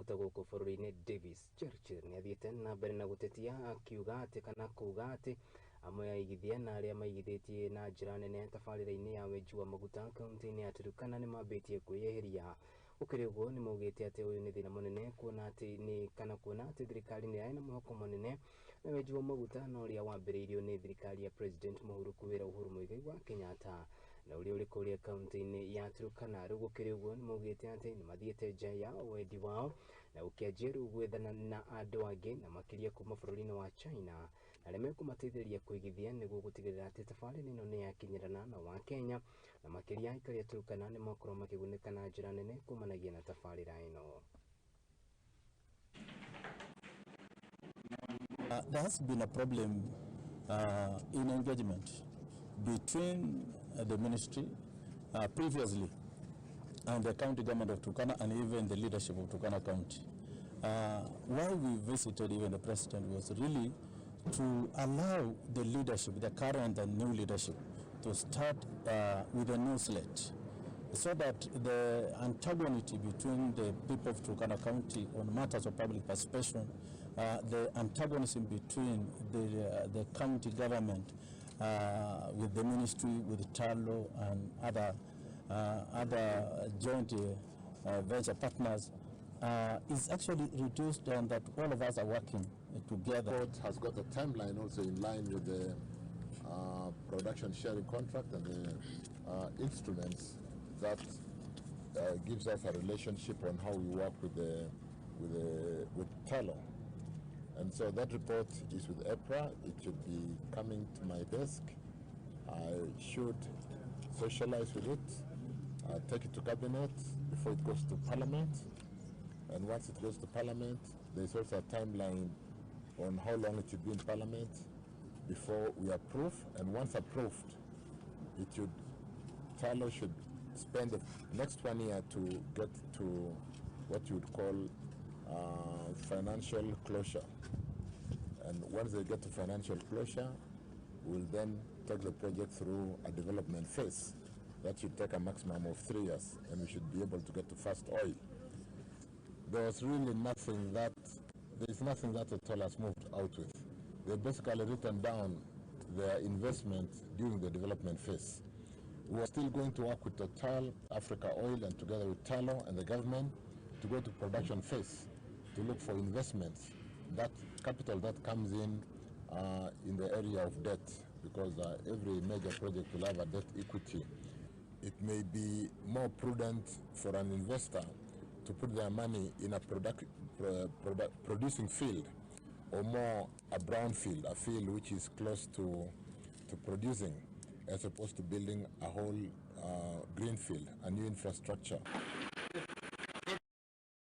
Maguta gũkũ bũrũri-inĩ Davis Chirchir nĩ athiĩte na mbere na gũtetia akiuga atĩ kana kuuga atĩ amwe aigithia na arĩa maigithĩtie na njĩra nene tabarĩra-inĩ ya wenji wa maguta kaunti-inĩ ya Turkana nĩ mambĩtie kwiyeheria. Gũkĩrĩ ũguo nĩ maugĩte atĩ ũyũ nĩ thĩna mũnene kuona atĩ thirikari nĩ yarĩ na mwĩhoko mũnene na wenji wa maguta na ũrĩa wambĩrĩirio nĩ thirikari ya President Uhuru Muigai wa Kenyatta na ũrĩa ũrĩ kũrĩa kaunti-inĩ ya Turkana. Rĩu gũkĩrĩ ũguo nĩ maugĩte atĩ nĩ mathiĩte nja ya wendi wao na gũkĩanjia rĩu gwethana na andũ angĩ na makĩria kuma bũrũri-inĩ wa China na arĩa mekũmateithĩrĩria kũigithia nĩguo gũtigĩrĩra atĩ tabarĩra ĩno nĩ yakinyĩrana na wa Kenya na makĩria aikari a Turkana nĩ makorwo makĩgunĩka na njĩra nene kumanagia na tabarĩra ĩno. There has been a problem in engagement between the ministry previously and the county government of Turkana and even the leadership of Turkana County. Why we visited even the president was really to allow the leadership, the current and new leadership, to start with a new slate, so that the antagonism between the people of Turkana County on matters of public participation, the antagonism between the county government with the ministry, with Talo and other joint venture partners is actually reduced, and that all of us are working together. The court has got a timeline also in line with the production sharing contract and the instruments that gives us a relationship on how we work with Talo. And so that report is with EPRA. It should be coming to my desk. I should socialize with it, take it to cabinet before it goes to parliament. And once it goes to parliament, there's also a timeline on how long it should be in parliament before we approve. And once approved, Talo should spend the next 1 year to get to what you would call financial closure. And once they get to financial closure, we'll then take the project through a development phase. That should take a maximum of 3 years, and we should be able to get to first oil. There's nothing that Total has moved out with. They basically written down their investment during the development phase. We are still going to work with Total, Africa Oil, and together with Talo and the government to go to production phase to look for investments, that capital that comes in the area of debt, because every major project will have a debt equity. It may be more prudent for an investor to put their money in a producing field, or more a brown field, a field which is close to producing, as opposed to building a whole green field, a new infrastructure.